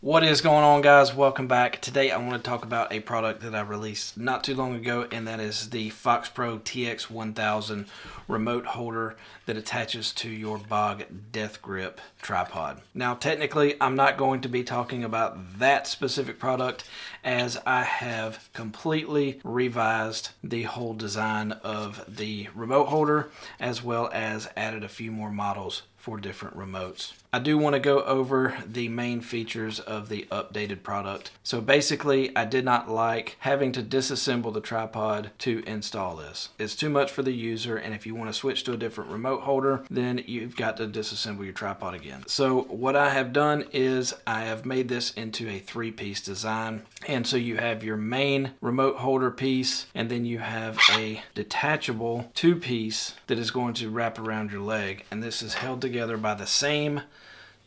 What is going on, guys? Welcome back. Today I want to talk about a product that I released not too long ago, and that is the FoxPRO TX1000 remote holder that attaches to your BOG Deathgrip tripod. Now technically I'm not going to be talking about that specific product, as I have completely revised the whole design of the remote holder, as well as added a few more models for different remotes. I do want to go over the main features of the updated product. So basically, I did not like having to disassemble the tripod to install this. It's too much for the user, and if you want to switch to a different remote holder, then you've got to disassemble your tripod again. So what I have done is I have made this into a three-piece design. And so you have your main remote holder piece, and then you have a detachable two-piece that is going to wrap around your leg. And this is held together by the same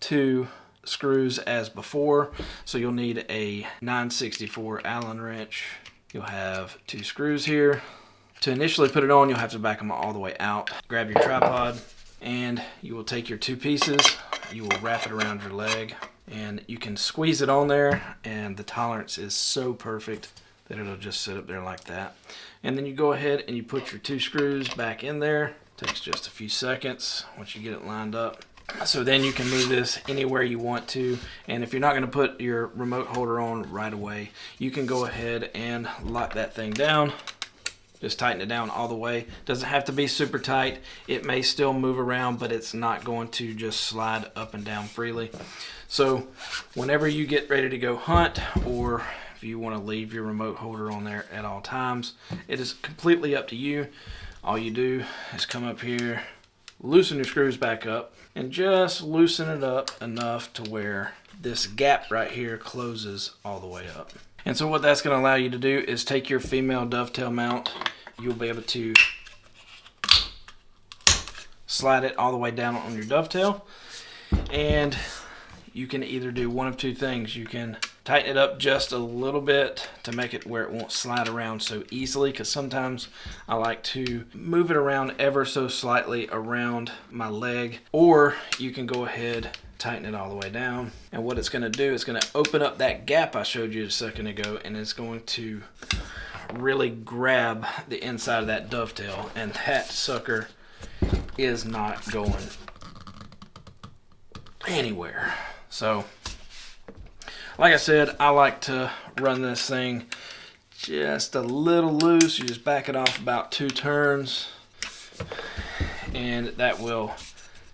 two screws as before. So you'll need a 9/64 Allen wrench. You'll have two screws here. To initially put it on, you'll have to back them all the way out. Grab your tripod, and you will take your two pieces. You will wrap it around your leg, and you can squeeze it on there, and the tolerance is so perfect that it'll just sit up there like that. And then you go ahead and you put your two screws back in there. Takes just a few seconds once you get it lined up. So then you can move this anywhere you want to, and if you're not going to put your remote holder on right away, you can go ahead and lock that thing down. Just tighten it down all the way. Doesn't have to be super tight. It may still move around, but it's not going to just slide up and down freely. So whenever you get ready to go hunt, or if you want to leave your remote holder on there at all times, it is completely up to you. All you do is come up here, loosen your screws back up, and just loosen it up enough to where this gap right here closes all the way up. And so what that's going to allow you to do is take your female dovetail mount. You'll be able to slide it all the way down on your dovetail, and you can either do one of two things. You can tighten it up just a little bit to make it where it won't slide around so easily, because sometimes I like to move it around ever so slightly around my leg, or you can go ahead, tighten it all the way down, and what it's going to do is going to open up that gap I showed you a second ago, and it's going to really grab the inside of that dovetail, and that sucker is not going anywhere. So like I said, I like to run this thing just a little loose. You just back it off about 2 turns, and that will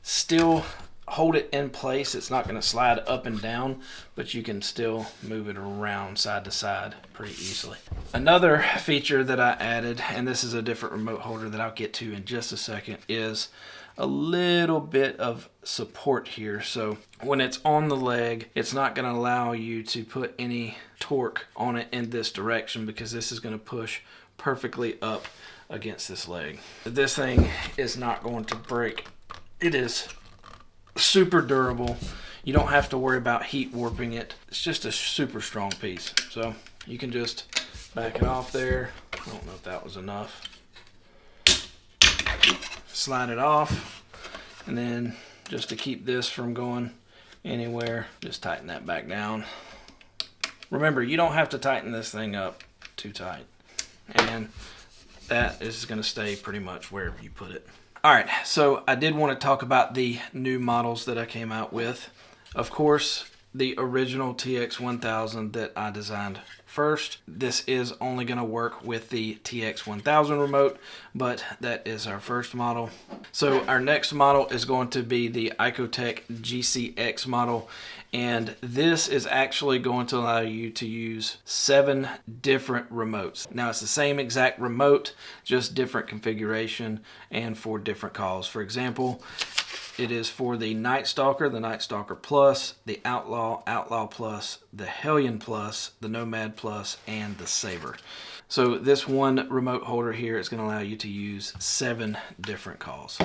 still hold it in place. It's not going to slide up and down, but you can still move it around side to side pretty easily. Another feature that I added, and this is a different remote holder that I'll get to in just a second, is a little bit of support here. So when it's on the leg, it's not going to allow you to put any torque on it in this direction, because this is going to push perfectly up against this leg. This thing is not going to break. It is super durable. You don't have to worry about heat warping it. It's just a super strong piece. So you can just back it off there. I don't know if that was enough. Slide it off, and then just to keep this from going anywhere, just tighten that back down. Remember, you don't have to tighten this thing up too tight, and that is going to stay pretty much wherever you put it. Alright, so I did want to talk about the new models that I came out with. Of course, the original TX1000 that I designed first. This is only going to work with the TX1000 remote, but that is our first model. So our next model is going to be the ICOtech GCX model, and this is actually going to allow you to use 7 different remotes. Now it's the same exact remote, just different configuration and for different calls. For example, it is for the Night Stalker, the Night Stalker Plus, the Outlaw, Outlaw Plus, the Hellion Plus, the Nomad Plus, and the Sabre. So this one remote holder here is going to allow you to use 7 different calls.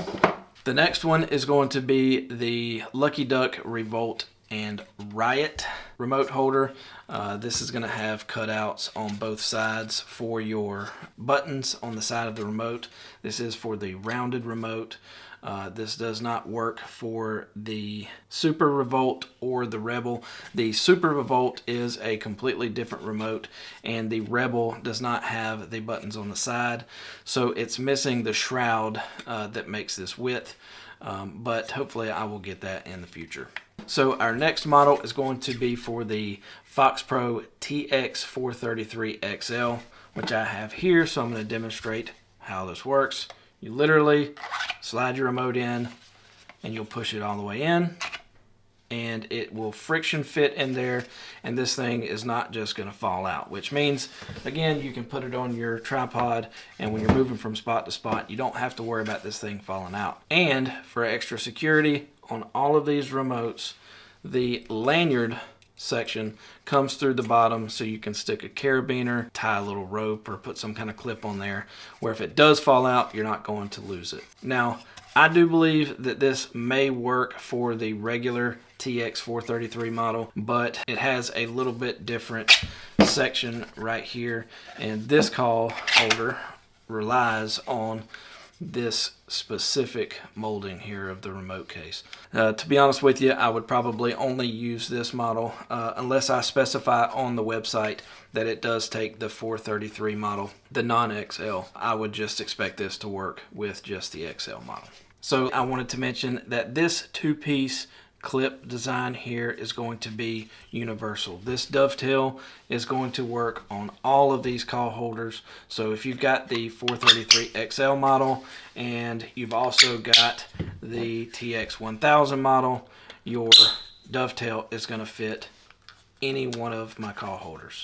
The next one is going to be the Lucky Duck Revolt and Riot remote holder. This is going to have cutouts on both sides for your buttons on the side of the remote. This is for the rounded remote. This does not work for the Super Revolt or the Rebel. The Super Revolt is a completely different remote, and the Rebel does not have the buttons on the side, so it's missing the shroud that makes this width, but hopefully I will get that in the future. So our next model is going to be for the FoxPRO TX433XL, which I have here, so I'm going to demonstrate how this works. You literally slide your remote in and you'll push it all the way in, and it will friction fit in there, and this thing is not just going to fall out, which means, again, you can put it on your tripod, and when you're moving from spot to spot, you don't have to worry about this thing falling out. And for extra security, on all of these remotes, the lanyard section comes through the bottom, so you can stick a carabiner, tie a little rope, or put some kind of clip on there where if it does fall out, you're not going to lose it. Now, I do believe that this may work for the regular TX433 model, but it has a little bit different section right here, and this call holder relies on this specific molding here of the remote case. To be honest with you, I would probably only use this model unless I specify on the website that it does take the 433 model, the non-XL. I would just expect this to work with just the XL model. So I wanted to mention that this two-piece clip design here is going to be universal. This dovetail is going to work on all of these call holders. So if you've got the 433 XL model and you've also got the TX1000 model, your dovetail is going to fit any one of my call holders.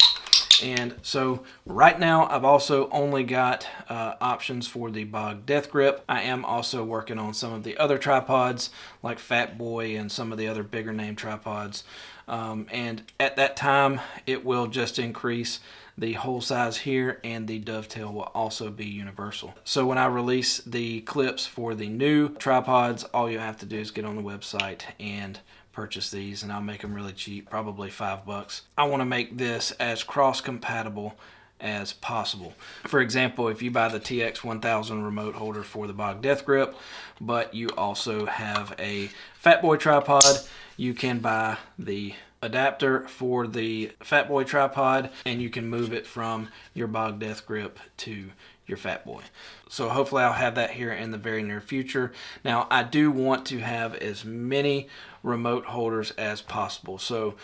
And so right now I've also only got options for the Bog Deathgrip. I am also working on some of the other tripods like Fatboy and some of the other bigger name tripods. And at that time it will just increase the hole size here, and the dovetail will also be universal. So when I release the clips for the new tripods, all you have to do is get on the website and purchase these, and I'll make them really cheap, probably $5. I want to make this as cross compatible as possible. For example, if you buy the TX1000 remote holder for the Bog Deathgrip, but you also have a Fatboy tripod, you can buy the adapter for the Fatboy tripod, and you can move it from your Bog Deathgrip to your Fatboy. So hopefully I'll have that here in the very near future. Now I do want to have as many remote holders as possible. So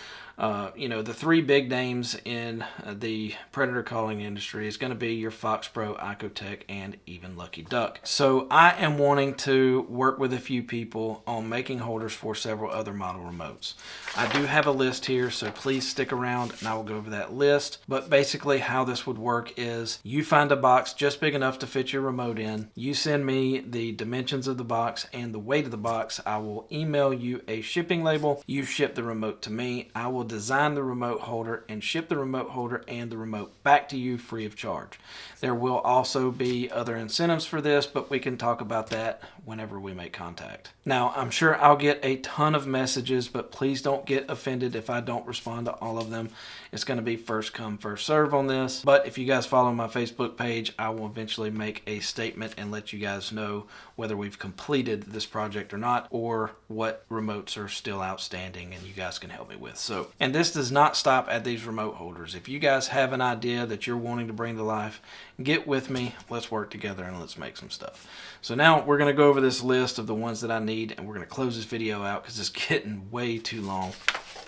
you know, the three big names in the predator calling industry is going to be your FoxPRO, ICOtech, and even Lucky Duck. So I am wanting to work with a few people on making holders for several other model remotes. I do have a list here, so please stick around and I will go over that list. But basically how this would work is you find a box just big enough to fit your remote in. You send me the dimensions of the box and the weight of the box. I will email you a shipping label. You ship the remote to me. I will design the remote holder and ship the remote holder and the remote back to you free of charge. There will also be other incentives for this, but we can talk about that whenever we make contact. Now, I'm sure I'll get a ton of messages, but please don't get offended if I don't respond to all of them. It's going to be first come, first serve on this. But if you guys follow my Facebook page, I will eventually make a statement and let you guys know whether we've completed this project or not, or what remotes are still outstanding and you guys can help me with. So, and this does not stop at these remote holders. If you guys have an idea that you're wanting to bring to life, get with me, let's work together and let's make some stuff. So now we're going to go over this list of the ones that I need, and we're going to close this video out because it's getting way too long.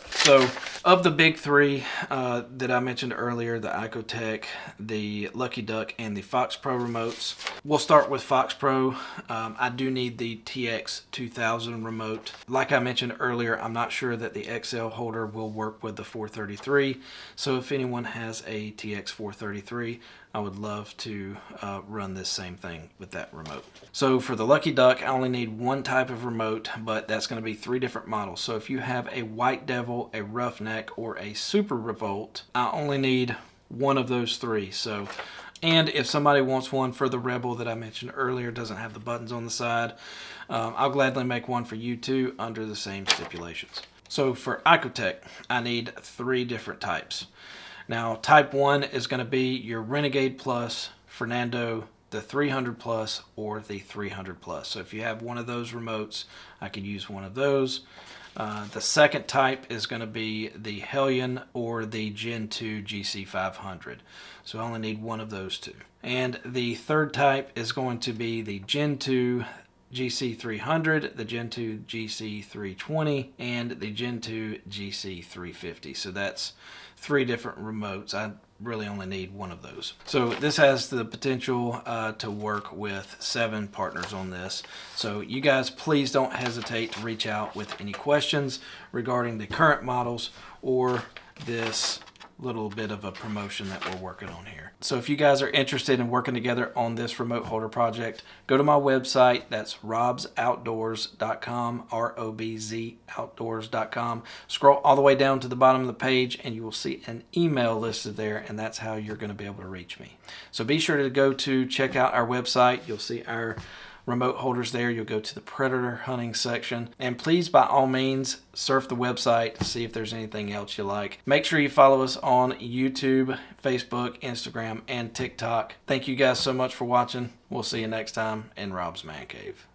So of the big three that I mentioned earlier, the ICOtech, the Lucky Duck, and the FoxPRO remotes, we'll start with FoxPRO. I do need the TX2000 remote. Like I mentioned earlier, I'm not sure that the XL holder will work with the 433. So if anyone has a TX433, I would love to run this same thing with that remote. So for the Lucky Duck, I only need one type of remote, but that's going to be 3 different models. So if you have a White Devil, a Roughneck, or a Super Revolt, I only need one of those 3. So, and if somebody wants one for the Rebel that I mentioned earlier, doesn't have the buttons on the side, I'll gladly make one for you too under the same stipulations. So for ICOtech, I need 3 different types. Now, type 1 is going to be your Renegade Plus, Fernando, the 300 plus or the 300 plus. So if you have one of those remotes, I could use one of those. The second type is going to be the Hellion or the Gen 2 GC500. So I only need one of those two. And the third type is going to be the Gen 2 GC300, the Gen 2 GC320, and the Gen 2 GC350. So that's 3 different remotes. I really only need one of those. So this has the potential to work with 7 partners on this. So you guys please don't hesitate to reach out with any questions regarding the current models or this little bit of a promotion that we're working on here. So if you guys are interested in working together on this remote holder project, go to my website. That's robsoutdoors.com, ROBZ outdoors.com. Scroll all the way down to the bottom of the page and you will see an email listed there, and that's how you're going to be able to reach me. So be sure to go to check out our website. You'll see our remote holders there. You'll go to the predator hunting section, and please by all means surf the website, see if there's anything else you like. Make sure you follow us on YouTube, Facebook, Instagram, and TikTok. Thank you guys so much for watching. We'll see you next time in Rob's Man Cave.